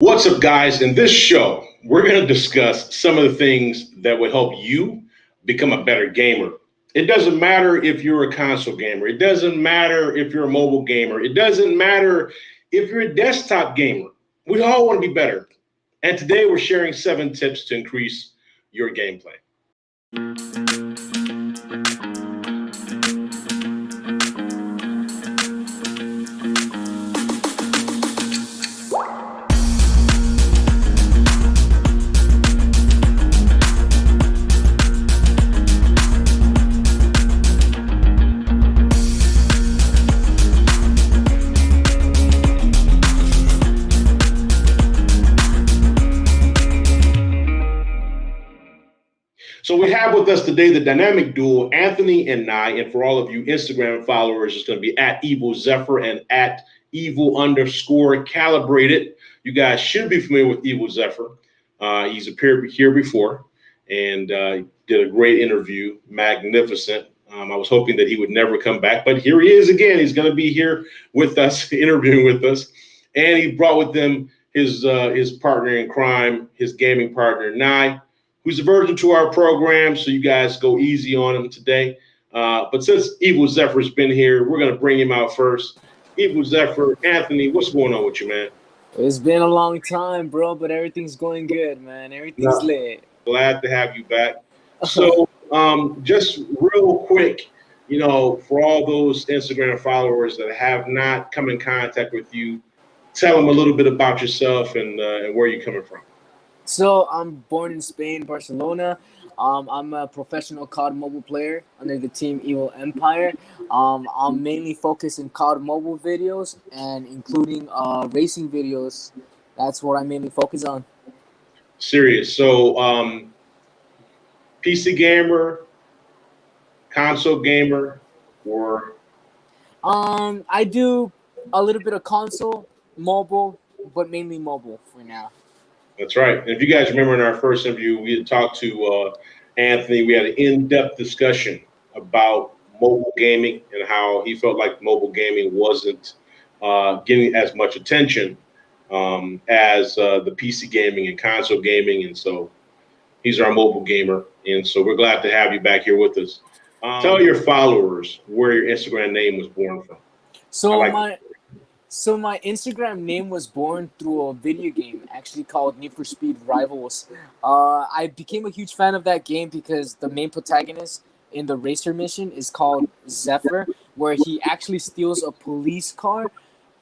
What's up, guys? In this show, we're going to discuss some of the things that would help you become a better gamer. It doesn't matter if you're a console gamer, it doesn't matter if you're a mobile gamer, it doesn't matter if you're a desktop gamer. We all want to be better. And today, we're sharing 7 tips to increase your gameplay. So we have with us today the dynamic duo, Anthony and Nye. And for all of you Instagram followers, it's going to be at Evil Zephyr and at Evil_calibrated. You guys should be familiar with Evil Zephyr. He's appeared here before and did a great interview, magnificent. I was hoping that he would never come back, but here he is again. He's going to be here with us, interviewing with us. And he brought with him his partner in crime, his gaming partner, Nye, who's a virgin to our program, so you guys go easy on him today. But since Evil Zephyr's been here, we're going to bring him out first. Evil Zephyr, Anthony, what's going on with you, man? It's been a long time, bro, but everything's going good, man. Everything's lit. Glad to have you back. So just real quick, for all those Instagram followers that have not come in contact with you, tell them a little bit about yourself and where you're coming from. So I'm born in Spain, Barcelona. I'm a professional COD mobile player under the team Evil Empire. I'm mainly focused in COD mobile videos and including racing videos. That's what I mainly focus on. Serious. So PC gamer, console gamer, or? I do a little bit of console, mobile, but mainly mobile for now. That's right. And if you guys remember in our first interview, we had talked to Anthony. We had an in-depth discussion about mobile gaming and how he felt like mobile gaming wasn't getting as much attention as the PC gaming and console gaming. And so he's our mobile gamer. And so we're glad to have you back here with us. Tell your followers where your Instagram name was born from. So my Instagram name was born through a video game actually called Need for Speed Rivals. I became a huge fan of that game because the main protagonist in the racer mission is called Zephyr, where he actually steals a police car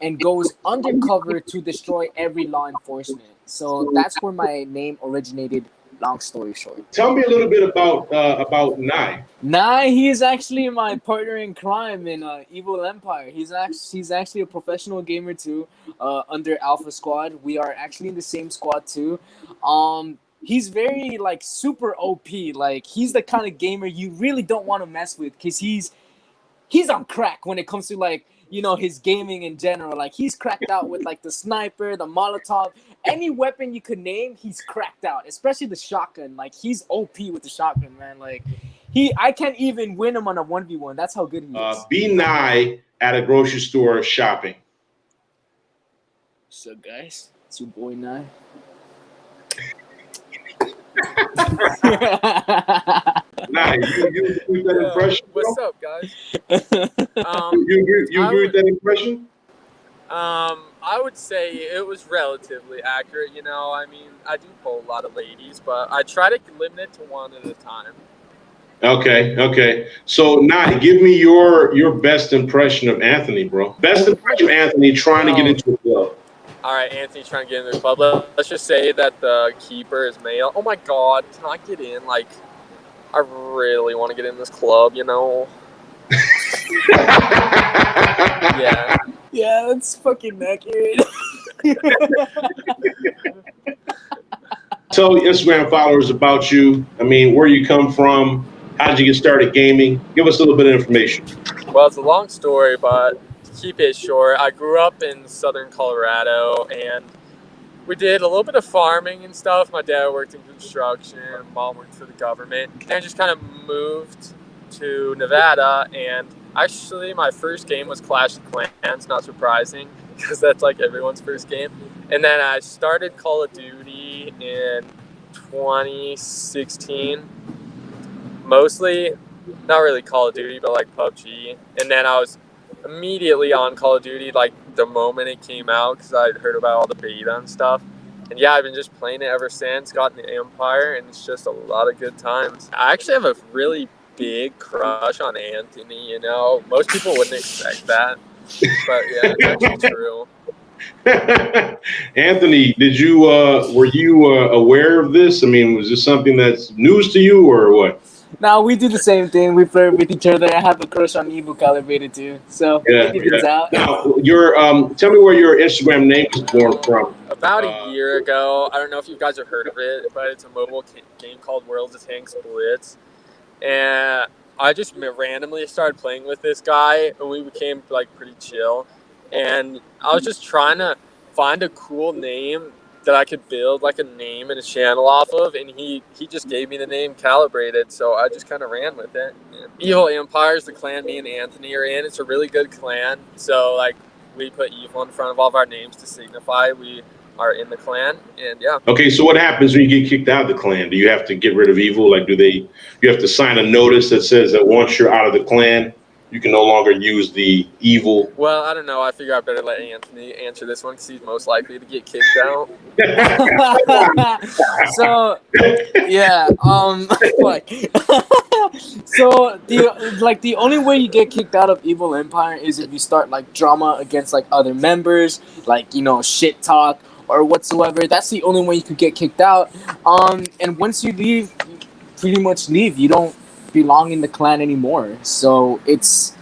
and goes undercover to destroy every law enforcement. So that's where my name originated. Long story short. Tell me a little bit about Nye. Nye, he is actually my partner in crime in Evil Empire. He's actually a professional gamer too, under Alpha Squad. We are actually in the same squad too. He's very super OP. He's the kind of gamer you really don't want to mess with because he's on crack when it comes to his gaming in general. He's cracked out with the sniper, the Molotov, any weapon you could name, he's cracked out, especially the shotgun. He's OP with the shotgun, man. I can't even win him on a 1v1. That's how good he is. Be Nye at a grocery store shopping. What's up, guys? It's your boy Nye. Nye, you agree with that impression? What's up, guys? You agree with that impression? I would say it was relatively accurate. I do pull a lot of ladies, but I try to limit it to one at a time. Okay. So, Nye, give me your best impression of Anthony, bro. Best impression of Anthony trying to get into a club. All right, Anthony trying to get into the club. Let's just say that the keeper is male. Oh my God, can I get in? I really want to get in this club, Yeah. Yeah, that's fucking accurate. Tell Instagram followers about you. Where you come from. How did you get started gaming? Give us a little bit of information. Well, it's a long story, but to keep it short, I grew up in southern Colorado, and we did a little bit of farming and stuff. My dad worked in construction, mom worked for the government, and I just kind of moved to Nevada, and actually my first game was Clash of Clans, not surprising, because that's everyone's first game. And then I started Call of Duty in 2016. Mostly, not really Call of Duty, but like PUBG. And then I was immediately on Call of Duty like the moment it came out because I'd heard about all the beta and stuff. And yeah, I've been just playing it ever since. Got in the Empire, and it's just a lot of good times. I actually have a really big crush on Anthony. You know, most people wouldn't expect that, but yeah, it's actually true. Anthony, did you were you aware of this? I mean, was this something that's news to you or what? Now we do the same thing. We flirt with each other. I have a crush on Evil Calibrated too, so Yeah, it evens out. Now, your tell me where your Instagram name was born from. About a year ago, I don't know if you guys have heard of it, but it's a mobile game called Worlds of Tanks Blitz. And I just randomly started playing with this guy, and we became like pretty chill. And I was just trying to find a cool name that I could build like a name and a channel off of, and he just gave me the name Calibrated, so I just kind of ran with it. Evil Empire is the clan me and Anthony are in. It's a really good clan, so like we put evil in front of all of our names to signify we are in the clan, and yeah. Okay, so what happens when you get kicked out of the clan? Do you have to get rid of evil? Like, you have to sign a notice that says that once you're out of the clan, you can no longer use the evil? Well, I don't know. I figure I better let Anthony answer this one because he's most likely to get kicked out. So yeah, fuck. So the only way you get kicked out of Evil Empire is if you start like drama against like other members, like shit talk or whatsoever. That's the only way you could get kicked out. And once you leave, you pretty much leave. You don't belong in the clan anymore. So it's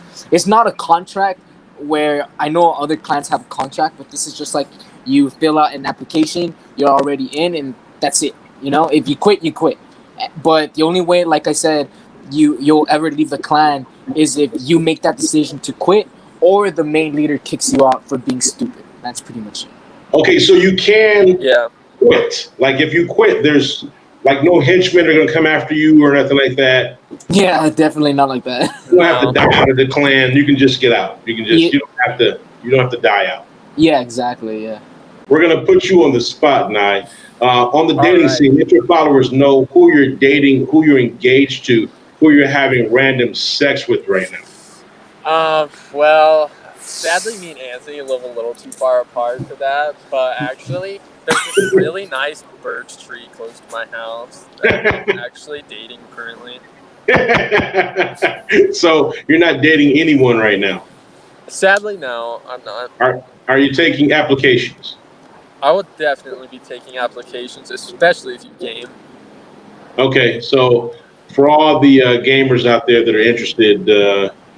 not a contract where I know other clans have a contract, but this is just like you fill out an application, you're already in, and that's it. If you quit, you quit. But the only way, like I said, you'll ever leave the clan is if you make that decision to quit, or the main leader kicks you out for being stupid. That's pretty much it. Okay, so you can quit. Like if you quit, there's like no henchmen are gonna come after you or nothing like that. Yeah, definitely not like that. You don't have to die out of the clan. You can just get out. You can just you don't have to die out. Yeah, exactly. Yeah. We're gonna put you on the spot, Nye. On the dating scene, let your followers know who you're dating, who you're engaged to, who you're having random sex with right now. Well, sadly, me and Anthony live a little too far apart for that. But actually, there's this really nice birch tree close to my house that I'm actually dating currently. So you're not dating anyone right now? Sadly, no, I'm not. Are you taking applications? I would definitely be taking applications, especially if you game. Okay, so for all the gamers out there that are interested,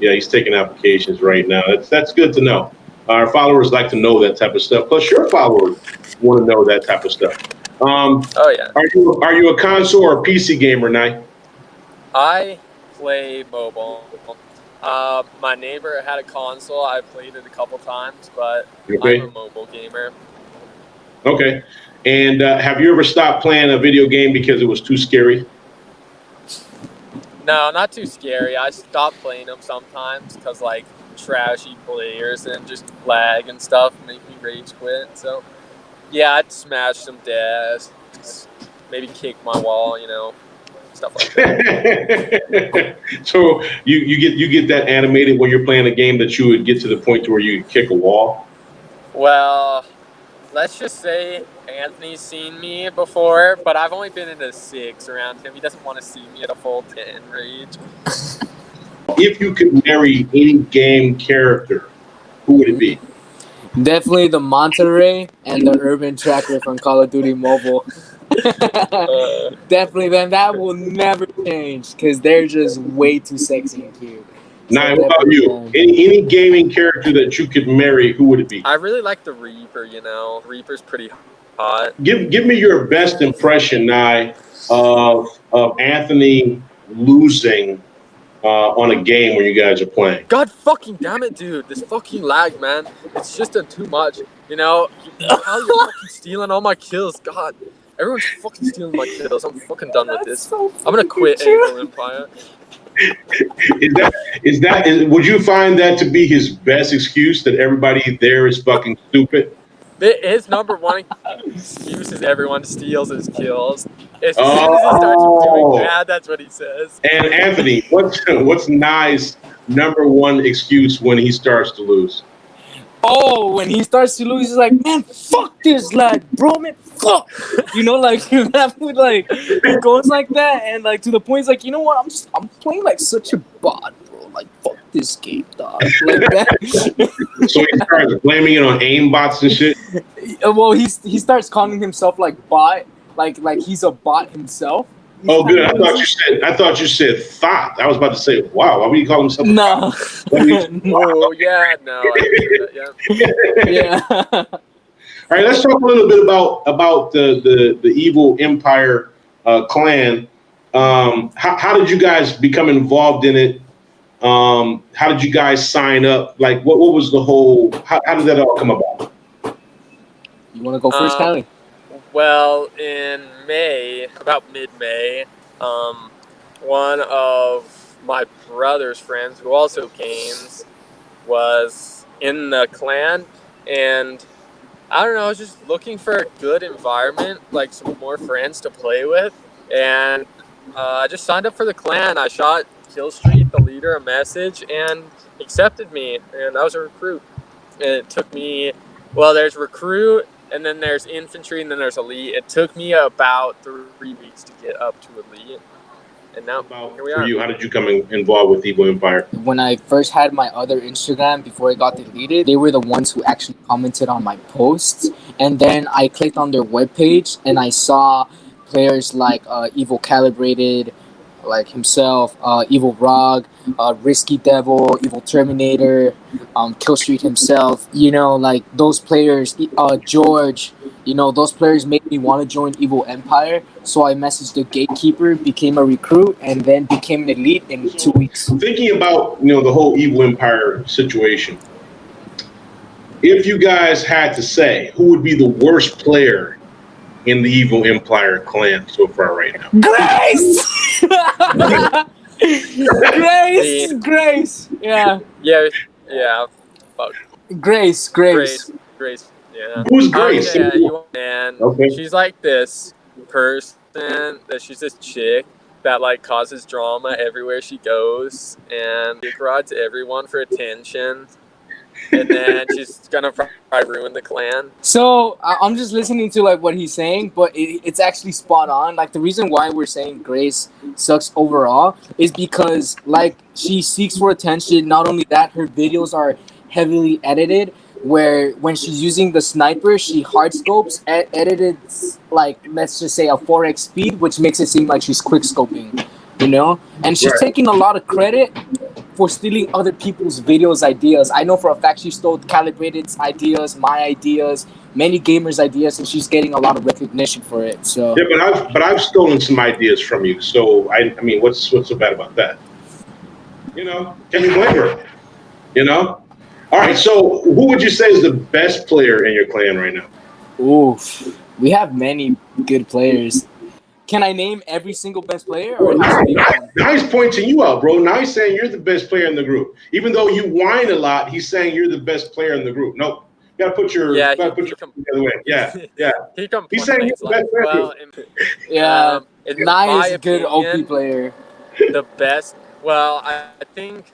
yeah, he's taking applications right now. That's good to know. Our followers like to know that type of stuff. Plus, your followers want to know that type of stuff. Oh yeah. Are you a console or a PC gamer, Nye? I play mobile. My neighbor had a console. I played it a couple times, but I'm a mobile gamer. Okay. And have you ever stopped playing a video game because it was too scary? No, not too scary. I stop playing them sometimes because like trashy players and just lag and stuff make me rage quit. So yeah, I'd smash some desks, maybe kick my wall, stuff like that. So you get that animated when you're playing a game that you would get to the point to where you could kick a wall? Well, let's just say Anthony's seen me before, but I've only been in a 6 around him. He doesn't want to see me at a full 10 rage. If you could marry any game character, who would it be? Definitely the Monterey and the Urban Tracker from Call of Duty Mobile. Definitely, then that will never change because they're just way too sexy and cute. Now, what about you? Any gaming character that you could marry, who would it be? I really like the Reaper. Reaper's pretty hot. Give me your best impression, Nye, of Anthony losing on a game when you guys are playing. God fucking damn it, dude! This fucking lag, man. It's just too much. How you're fucking stealing all my kills. God, everyone's fucking stealing my kills. I'm fucking done with this. So I'm gonna quit Evil Empire. Would you find that to be his best excuse, that everybody there is fucking stupid? His number one excuse is everyone steals his kills. As soon as he starts doing Oh, bad, that's what he says. and Anthony, what's Nye's number one excuse when he starts to lose? Oh, when he starts to lose, he's like, man, fuck this lad, bro, man, fuck. You know, like that would like he goes like that, and like to the point, he's like, you know what, I'm playing like such a bot, bro. Like fuck this game, dog. Like that. So he starts blaming it on aim bots and shit. Well, he starts calling himself like bot, like he's a bot himself. Oh, good. I thought you said thought. I was about to say, wow, why would you call himself? No. Oh yeah, no. Yeah. All right, let's talk a little bit about the evil empire clan. How did you guys become involved in it? How did you guys sign up? Like, what was the whole? How did that all come about? You want to go first, Kylie? Well, in May, about mid-May, one of my brother's friends, who also games, was in the clan, and I don't know, I was just looking for a good environment, like some more friends to play with, and I just signed up for the clan. I shot Killstreet, the leader, a message, and accepted me, and I was a recruit. And it took me, well, there's recruit, and then there's infantry, and then there's elite. It took me about 3 weeks to get up to elite, and now here we are. For you, how did you come involved with Evil Empire? When I first had my other Instagram before it got deleted, they were the ones who actually commented on my posts, and then I clicked on their webpage and I saw players like Evil Calibrated, like himself, Evil Rog, Risky Devil, Evil Terminator, Killstreet himself. You know, like those players, George. You know, those players made me want to join Evil Empire. So I messaged the gatekeeper, became a recruit, and then became an elite in 2 weeks. Thinking about the whole Evil Empire situation, if you guys had to say who would be the worst player in the Evil Empire clan so far right now? Grace! Grace! Yeah. Fuck. Grace. Yeah. Who's Grace? And okay. She's like this person she's this chick that like causes drama everywhere she goes and rods everyone for attention. And then she's gonna probably ruin the clan. So I'm just listening to like what he's saying, but it's actually spot on. Like the reason why we're saying Grace sucks overall is because like she seeks for attention. Not only that, her videos are heavily edited. Where when she's using the sniper, she hard scopes, edited like let's just say a 4x speed, which makes it seem like she's quick scoping, you know. And she's taking a lot of credit for stealing other people's videos ideas. I know for a fact she stole Calibrated's ideas, my ideas, many gamers' ideas, and she's getting a lot of recognition for it. So yeah, but I've stolen some ideas from you. So I mean, what's so bad about that? Can you blame her? All right, so who would you say is the best player in your clan right now? Oof, we have many good players. Can I name every single best player? Or now he's pointing you out, bro. Now he's saying you're the best player in the group. Even though you whine a lot, he's saying you're the best player in the group. Nope. You gotta put your the other way. Yeah. He's saying you're the best player. Nye is a good OP player. The best. Well, I think,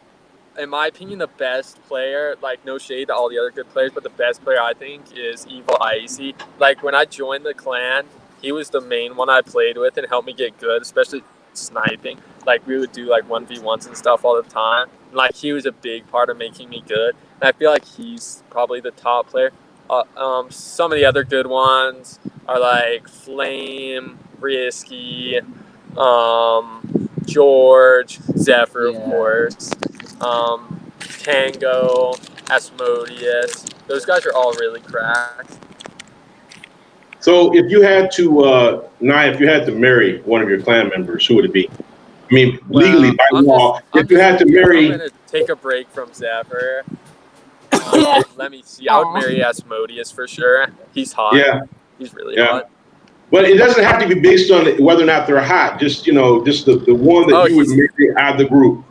in my opinion, the best player, like no shade to all the other good players, but the best player I think is Evil Icy. Like when I joined the clan, he was the main one I played with and helped me get good, especially sniping. Like we would do like 1v1s and stuff all the time. Like he was a big part of making me good. And I feel like he's probably the top player. Some of the other good ones are like Flame, Risky, George, Zephyr, of course. Tango, Asmodeus. Those guys are all really cracked. So if you had to, if you had to marry one of your clan members, who would it be? I mean, legally by law, if you had to marry, I'm gonna take a break from Zephyr. Let me see. I would marry Asmodeus for sure. He's hot. Yeah, he's really hot. But it doesn't have to be based on whether or not they're hot. Just just the one that you would marry out of the group.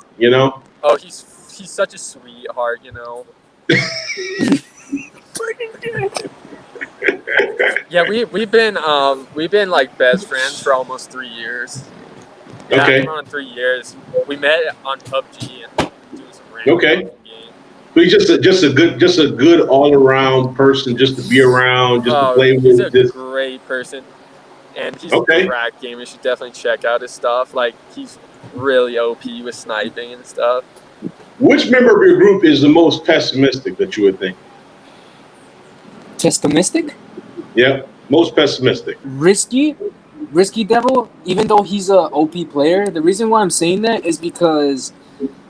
Oh, he's such a sweetheart. Yeah, we've been like best friends for almost 3 years. Yeah, Okay. coming on 3 years. We met on PUBG and doing some random Okay. fucking game. But he's just a good all around person, just to be around, just to Oh, play he's a with. Just great person, and he's a okay. crack gamer. You should definitely check out his stuff. Like he's really OP with sniping and stuff. Which member of your group is the most pessimistic that you would think? Pessimistic? Yep, most pessimistic. Risky Devil, even though he's a OP player, the reason why I'm saying that is because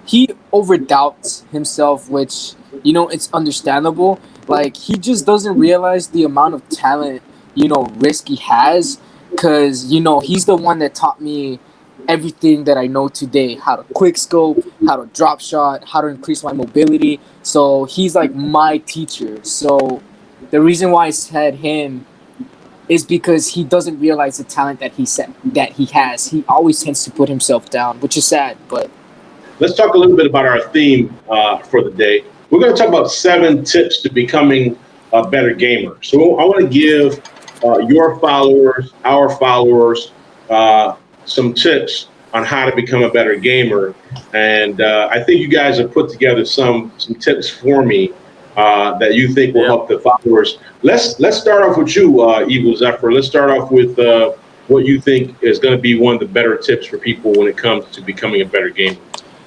he overdoubts himself, which, it's understandable. Like, he just doesn't realize the amount of talent, Risky has, because, he's the one that taught me everything that I know today, how to quick scope, how to drop shot, how to increase my mobility. So he's like my teacher. So the reason why I said him is because he doesn't realize the talent that he has. He always tends to put himself down, which is sad. But Let's talk a little bit about our theme for the day. We're going to talk about 7 tips to becoming a better gamer. So I want to give your followers, our followers, some tips on how to become a better gamer. And I think you guys have put together some tips for me that you think will help the followers. Let's start off with you, Evil Zephyr. Let's start off with what you think is going to be one of the better tips for people when it comes to becoming a better gamer.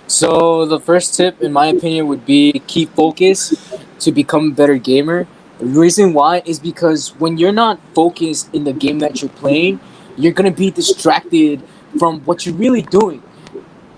So the first tip, in my opinion, would be keep focus to become a better gamer. The reason why is because when you're not focused in the game that you're playing, you're gonna be distracted from what you're really doing.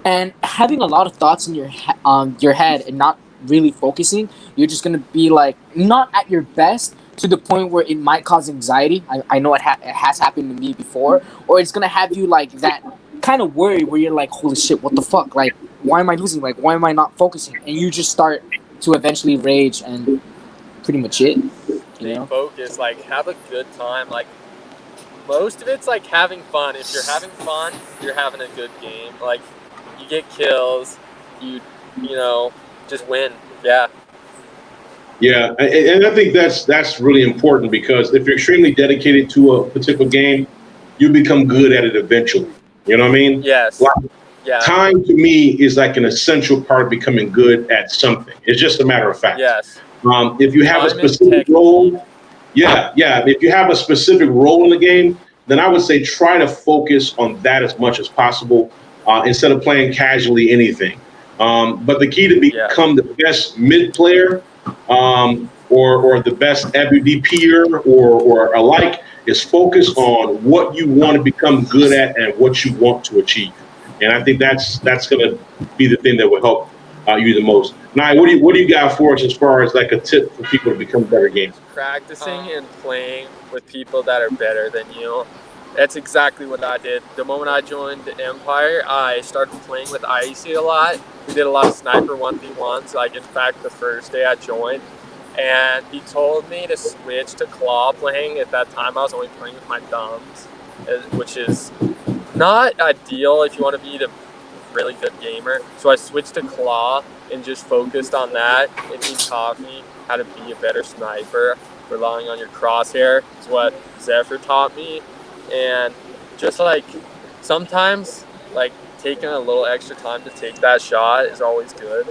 And having a lot of thoughts in your head and not really focusing, you're just gonna be like not at your best to the point where it might cause anxiety. I know it has happened to me before, or it's gonna have you like that kind of worry where you're like, holy shit, what the fuck? Like, why am I losing? Like, why am I not focusing? And you just start to eventually rage, and pretty much it. Stay focused. Like, have a good time. Like, most of it's like having fun. If you're having fun, you're having a good game. Like, you get kills, you just win. Yeah. Yeah, and I think that's really important because if you're extremely dedicated to a particular game, you become good at it eventually. You know what I mean? Yes. Like, Yeah. time to me is like an essential part of becoming good at something. It's just a matter of fact. Yes. If you have a specific role, if you have a specific role in the game, then I would say try to focus on that as much as possible instead of playing casually anything. But the key to become the best mid player or the best WDPer or alike is focus on what you want to become good at and what you want to achieve. And I think that's going to be the thing that will help you the most. Now, what do you got for us as far as like a tip for people to become better gamers? Practicing and playing with people that are better than you. That's exactly what I did. The moment I joined Empire, I started playing with Icy a lot. We did a lot of sniper 1v1s, like in fact the first day I joined. And he told me to switch to claw playing. At that time I was only playing with my thumbs, which is not ideal if you want to be the really good gamer. So I switched to claw and just focused on that, and he taught me how to be a better sniper. Relying on your crosshair is what Zephyr taught me. And just like sometimes like taking a little extra time to take that shot is always good.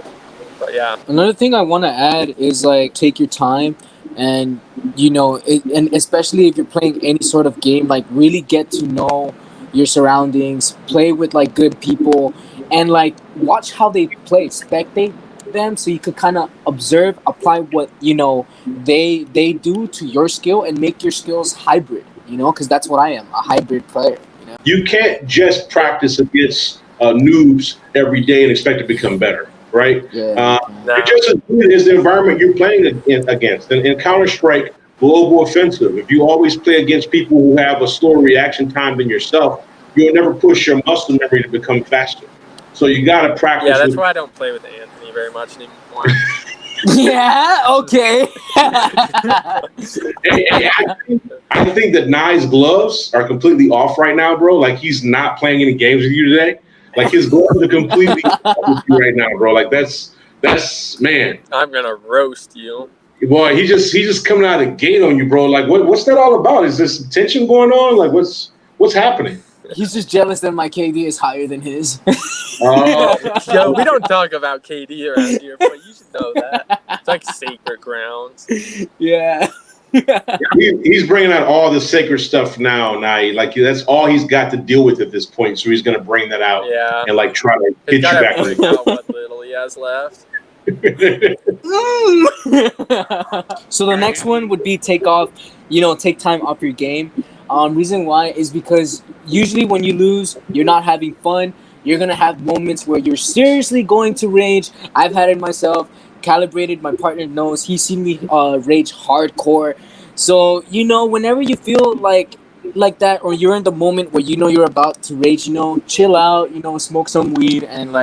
But yeah. Another thing I want to add is like take your time, and and especially if you're playing any sort of game, like really get to know your surroundings, play with like good people, and like watch how they play, spectate them, so you could kind of observe, apply what they do to your skill, and make your skills hybrid. Because that's what I am, a hybrid player. You can't just practice against noobs every day and expect to become better, right? Yeah. You're just as good as the environment you're playing against. And in Counter-Strike Global Offensive, if you always play against people who have a slower reaction time than yourself, you'll never push your muscle memory to become faster. So you got to practice. Yeah, that's why I don't play with Anthony very much anymore. Yeah, okay. I think that Nye's gloves are completely off right now, bro. Like, he's not playing any games with you today. Like, his gloves are completely off with you right now, bro. Like, that's man. I'm gonna roast you. Boy, he just coming out of the gate on you, bro. Like, what's that all about? Is this tension going on? Like, what's happening? He's just jealous that my KD is higher than his. Yo, we don't talk about KD around here, but you should know that. It's like sacred grounds. Yeah. He's bringing out all the sacred stuff now. Like that's all he's got to deal with at this point. So he's going to bring that out and like try to get you back in the out what little he has left. So the next one would be take time off your game. Reason why is because usually when you lose, you're not having fun. You're gonna have moments where you're seriously going to rage. I've had it myself. Calibrated, my partner knows. He's seen me rage hardcore. So whenever you feel like that, or you're in the moment where you're about to rage, chill out, smoke some weed, and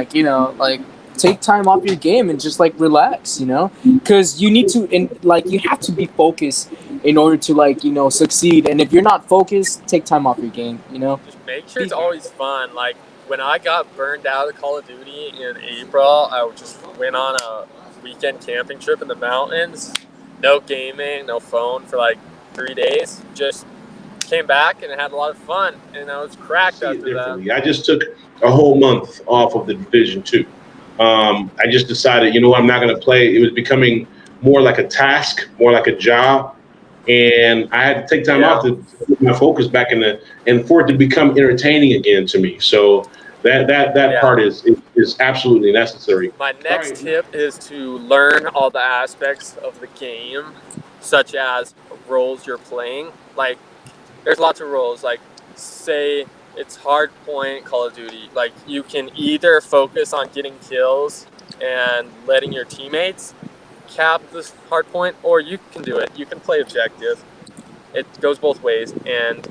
take time off your game and just relax, because you need to, and you have to be focused in order to succeed. And if you're not focused, take time off your game. Just make sure it's always fun. Like when I got burned out of Call of Duty in April, I just went on a weekend camping trip in the mountains. No gaming, no phone for 3 days. Just came back and had a lot of fun, and I was cracked after that. I just took a whole month off of the Division 2. I just decided, I'm not going to play. It was becoming more like a task, more like a job, and I had to take time off to put my focus back and for it to become entertaining again to me. So that part is absolutely necessary. My next tip is to learn all the aspects of the game, such as roles you're playing. There's lots of roles. Say it's hard point Call of Duty. You can either focus on getting kills and letting your teammates cap this hard point, or you can do it. You can play objective. It goes both ways, and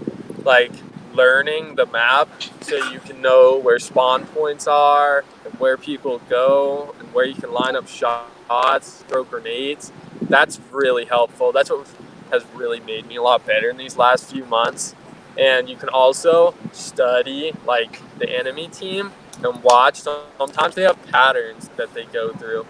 learning the map so you can know where spawn points are and where people go and where you can line up shots, throw grenades. That's really helpful. That's what has really made me a lot better in these last few months. And you can also study the enemy team and watch. Sometimes they have patterns that they go through,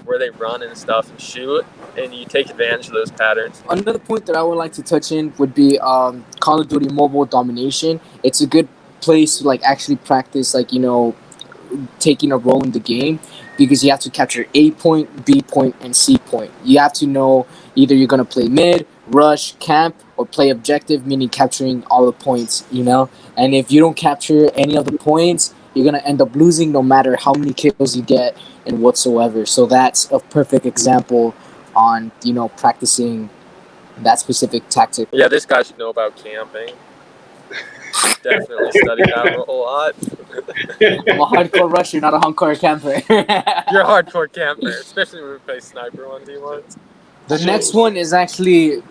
where they run and stuff and shoot, and you take advantage of those patterns. Another point that I would like to touch in would be Call of Duty mobile domination. It's a good place to actually practice taking a role in the game, because you have to capture A point, B point, and C point. You have to know either you're going to play mid, rush, camp, or play objective, meaning capturing all the points, And if you don't capture any of the points, you're going to end up losing no matter how many kills you get and whatsoever. So that's a perfect example on, practicing that specific tactic. Yeah, this guy should know about camping. Definitely studied that a whole lot. I'm a hardcore rusher, not a hardcore camper. You're a hardcore camper, especially when we play sniper 1v1s. The next one is actually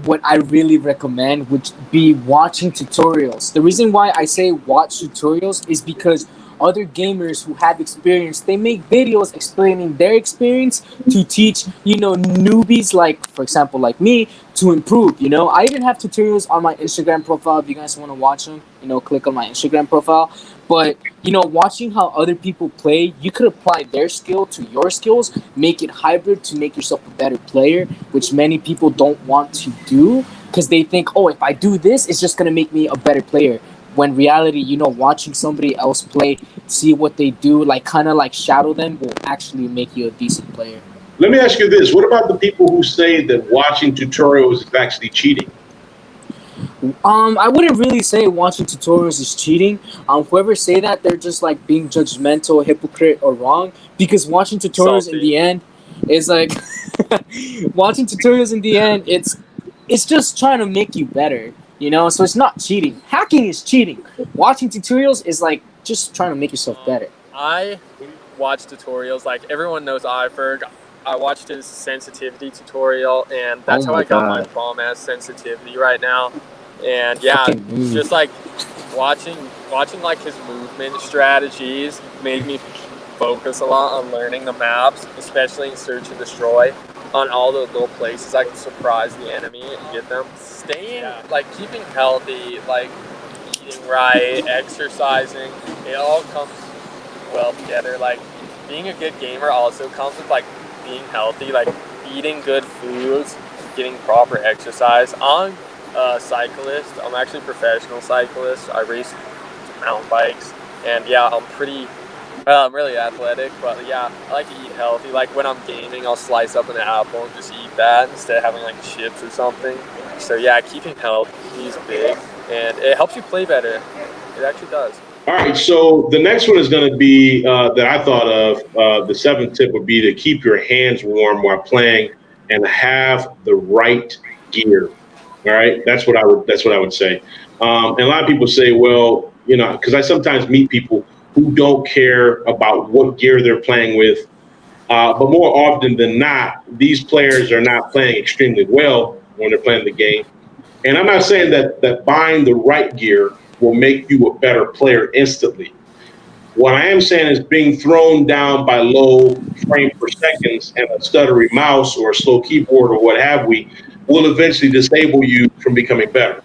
what I really recommend, would be watching tutorials. The reason why I say watch tutorials is because other gamers who have experience, they make videos explaining their experience to teach, newbies, for example, like me, to improve. I even have tutorials on my Instagram profile. If you guys want to watch them, click on my Instagram profile. But, watching how other people play, you could apply their skill to your skills, make it hybrid to make yourself a better player, which many people don't want to do because they think, if I do this, it's just going to make me a better player. When reality, watching somebody else play, see what they do, kind of shadow them, will actually make you a decent player. Let me ask you this. What about the people who say that watching tutorials is actually cheating? I wouldn't really say watching tutorials is cheating. Whoever say that, they're just being judgmental, hypocrite, or wrong. Because watching tutorials in the end is watching tutorials in the end, it's just trying to make you better. So it's not cheating. Hacking is cheating. Watching tutorials is just trying to make yourself better. I watch tutorials. Everyone knows Iferg. I watched his sensitivity tutorial, and that's how I got my bomb ass sensitivity right now. And yeah, just watching his movement strategies made me focus a lot on learning the maps, especially in search and destroy. On all the little places I can surprise the enemy and get them. Staying, keeping healthy, eating right, exercising, it all comes well together. Being a good gamer also comes with, being healthy. eating good foods, getting proper exercise. I'm a cyclist. I'm actually a professional cyclist. I race mountain bikes, and yeah, I'm really athletic, but yeah, I like to eat healthy. Like when I'm gaming, I'll slice up an apple and just eat that instead of having like chips or something. So yeah, keeping healthy is big, and it helps you play better. It actually does. All right, so the next one is going to be that I thought of. The seventh tip would be to keep your hands warm while playing and have the right gear. All right, that's what I would say. And a lot of people say, well, because I sometimes meet people who don't care about what gear they're playing with, but more often than not, these players are not playing extremely well when they're playing the game. And I'm not saying that buying the right gear will make you a better player instantly. What I am saying is being thrown down by low frame per seconds and a stuttery mouse or a slow keyboard or what have we will eventually disable you from becoming better.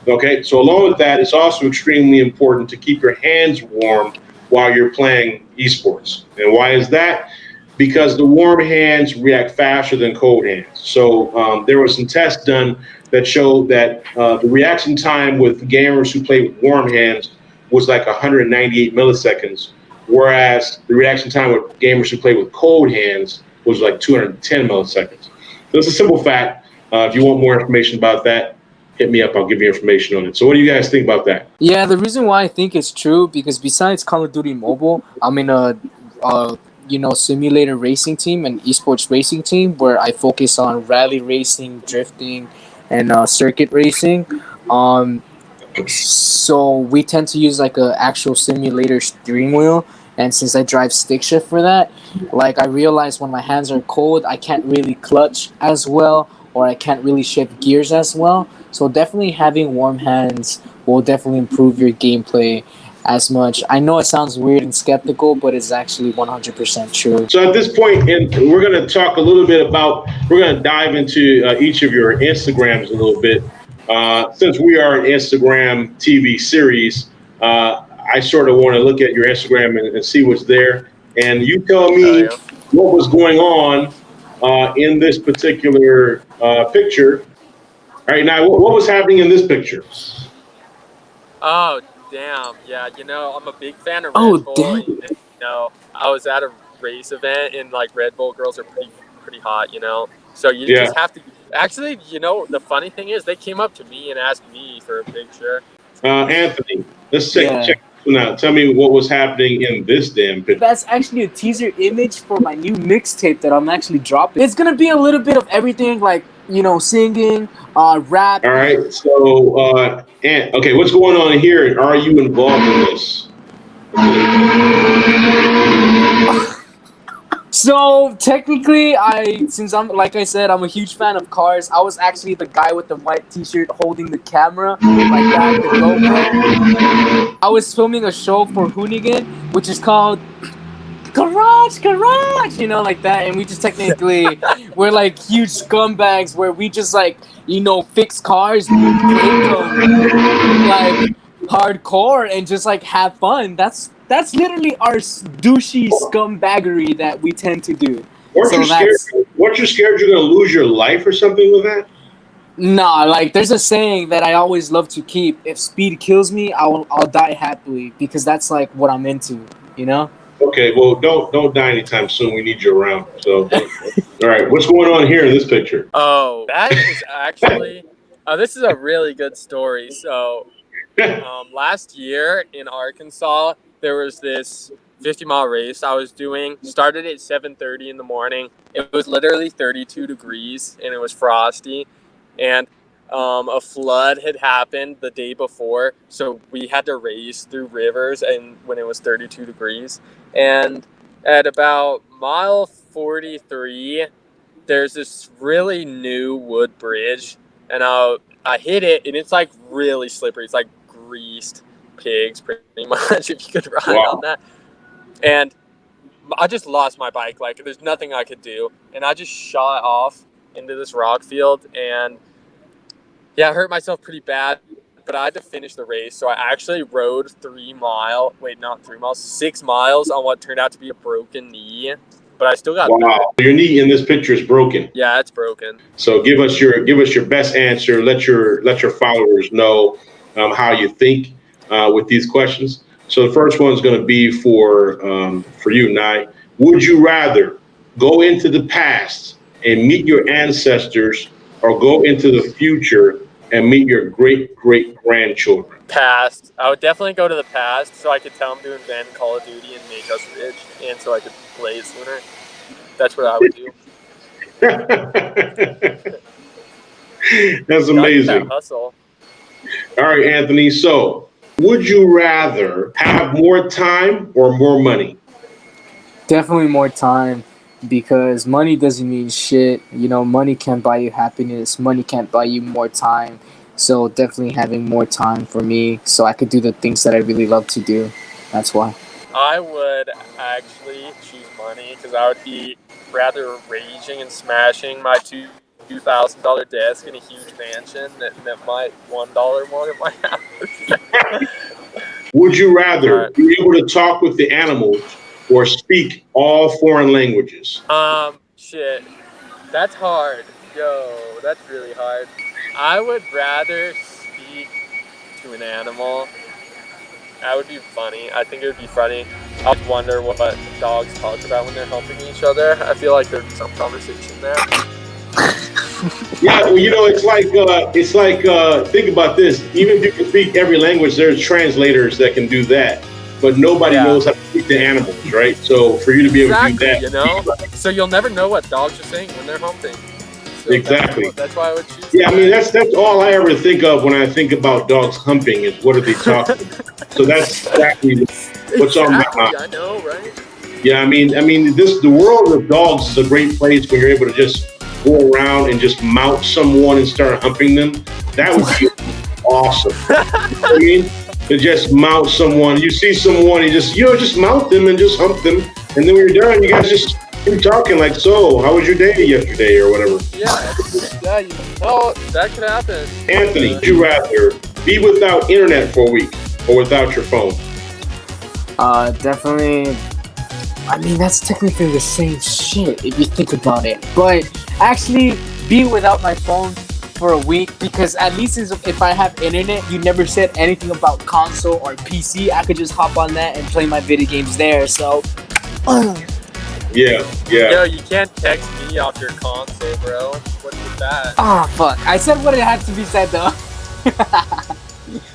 Okay, so along with that, it's also extremely important to keep your hands warm while you're playing esports. And why is that? Because the warm hands react faster than cold hands. So there were some tests done that showed that the reaction time with gamers who play with warm hands was like 198 milliseconds, whereas the reaction time with gamers who play with cold hands was like 210 milliseconds. So it's a simple fact. If you want more information about that, hit me up. I'll give you information on it. So what do you guys think about that? Yeah, the reason why I think it's true because besides Call of Duty Mobile, I'm in a simulator racing team, an esports racing team where I focus on rally racing, drifting, and circuit racing. Um, so we tend to use like a actual simulator steering wheel, and since I drive stick shift for that, like I realize when my hands are cold, I can't really clutch as well, or I can't really shift gears as well. So definitely having warm hands will definitely improve your gameplay as much. I know it sounds weird and skeptical, but it's actually 100% true. So at this point, we're going to talk a little bit about, we're going to dive into each of your Instagrams a little bit. Since we are an Instagram TV series, I sort of want to look at your Instagram and see what's there. And you tell Oh me yeah. what was going on in this particular picture. All right, now, what was happening in this picture? Oh damn. Yeah. I'm a big fan of Oh Red Bull, damn! and I was at a race event, and like Red Bull girls are pretty hot. So you Yeah, just have to. Actually, the funny thing is, they came up to me and asked me for a picture. Anthony, let's Yeah. check this one out. Tell me what was happening in this damn picture. That's actually a teaser image for my new mixtape that I'm actually dropping. It's gonna be a little bit of everything, like singing, rap. All right. So, okay, what's going on here? And are you involved in this? So technically, since I'm like I said, I'm a huge fan of cars. I was actually the guy with the white T-shirt holding the camera like that, the GoPro. I was filming a show for Hoonigan, which is called Garage, like that. And we just technically we're like huge scumbags where we just like fix cars, break them like hardcore, and just like have fun. That's literally our douchey scumbaggery that we tend to do. Weren't you So scared? that's Weren't you scared you're going to lose your life or something with that? nah. Like there's a saying that I always love to keep: if speed kills me, I'll die happily, because that's like what I'm into. You know. Okay, well, don't die anytime soon. We need you around. So, all right, what's going on here in this picture? Oh, that is actually. This is a really good story. So, last year in Arkansas, there was this 50-mile race I was doing. Started at 7:30 in the morning. It was literally 32 degrees and it was frosty, and a flood had happened the day before, so we had to race through rivers and when it was 32 degrees. And at about mile 43, there's this really new wood bridge, and I hit it, and it's like really slippery. It's like greased pigs, pretty much, if you could ride on Wow. that. And I just lost my bike. Like, there's nothing I could do, and I just shot off into this rock field, and yeah, I hurt myself pretty bad. But I had to finish the race, so I actually rode 6 miles on what turned out to be a broken knee. but I still got Wow. Your knee in this picture is broken. Yeah, it's broken. So give us your best answer. Let your followers know how you think with these questions. So the first one is going to be for you, Nye. Would you rather go into the past and meet your ancestors, or go into the future and meet your great grandchildren? Past. I would definitely go to the past so I could tell them to invent Call of Duty and make us rich, and so I could play it sooner. That's what I would do. That's Gotta get that amazing. hustle. All right, Anthony. So, would you rather have more time or more money? Definitely more time, because money doesn't mean shit. You know, money can't buy you happiness. Money can't buy you more time. So definitely having more time for me, so I could do the things that I really love to do. That's why. I would actually choose money because I would be rather raging and smashing my $2,000 desk in a huge mansion that might $1 more than my house. Would you rather Alright. be able to talk with the animals or speak all foreign languages? Shit. That's hard. Yo, that's really hard. I would rather speak to an animal. That would be funny. I think it would be funny. I would wonder what dogs talk about when they're humping each other. I feel like there'd be some conversation there. Yeah, well, it's like think about this. Even if you can speak every language, there's translators that can do that, but nobody knows how to speak to animals, right? So for you to be able to do that, you know, so you'll never know what dogs are saying when they're humping. So exactly. That's why I would choose. Yeah, I mean that's all I ever think of when I think about dogs humping is what are they talking? So that's exactly what's on my mind. I know, right? Yeah, I mean, the world of dogs is a great place when you're able to just go around and just mount someone and start humping them. That would be awesome. You know what I mean? To just mount someone. You see someone, you just mount them and just hump them. And then when you're done, you guys just keep talking like, so, how was your day yesterday or whatever? Yeah, that could happen. Anthony, would you rather be without internet for a week or without your phone? Definitely. I mean, that's technically the same shit if you think about it. But actually, being without my phone for a week, because at least if I have internet, you never said anything about console or PC. I could just hop on that and play my video games there. So, yeah. Yo, you can't text me off your console, bro. What's with that? Ah, fuck. I said what it had to be said, though.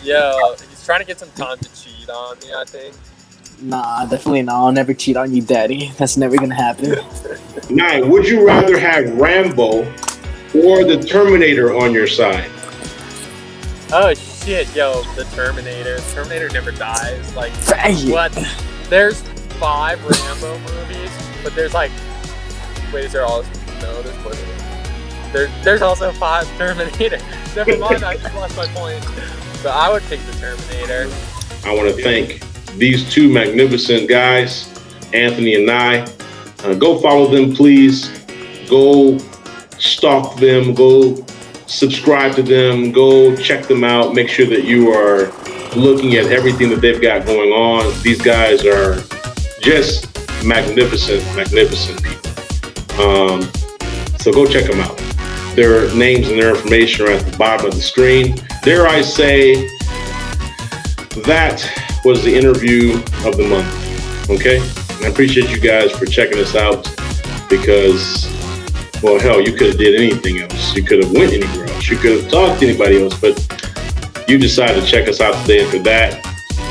Yo, he's trying to get some time to cheat on me, I think. Nah, definitely not. I'll never cheat on you, daddy. That's never gonna happen. Nine, would you rather have Rambo or the Terminator on your side? Oh shit, yo, the Terminator. The Terminator never dies. Like, Bang. what? There's 5 Rambo movies, but there's like, wait, is there all? No, there's more than that. There's also 5 Terminator. Never mind, I just lost my point. So I would pick the Terminator. I want to thank these two magnificent guys, Anthony and Nye. Go follow them, please. Go stalk them. Go subscribe to them. Go check them out. Make sure that you are looking at everything that they've got going on. These guys are just magnificent people. So go check them out. Their names and their information are at the bottom of the screen. Dare I say, that was the interview of the month. Okay? And I appreciate you guys for checking us out because, well, hell, you could have did anything else. You could have went anywhere else. You could have talked to anybody else, but you decided to check us out today, and for that,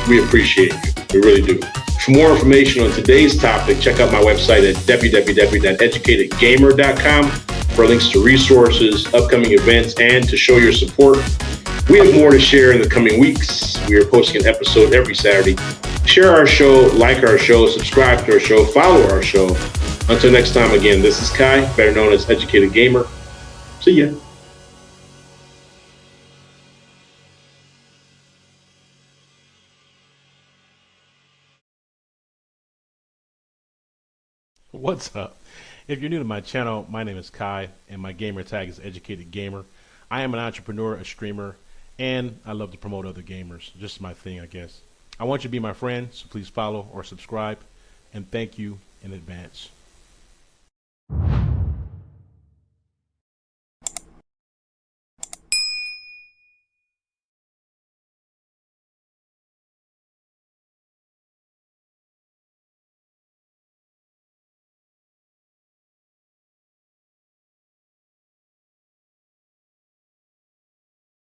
we appreciate you. We really do. For more information on today's topic, check out my website at www.educatedgamer.com for links to resources, upcoming events, and to show your support. We have more to share in the coming weeks. We are posting an episode every Saturday. Share our show, like our show, subscribe to our show, follow our show. Until next time, again, this is Kai, better known as Educated Gamer. See ya. What's up? If you're new to my channel, my name is Kai, and my gamer tag is Educated Gamer. I am an entrepreneur, a streamer, and I love to promote other gamers. Just my thing, I guess. I want you to be my friend, so please follow or subscribe, and thank you in advance.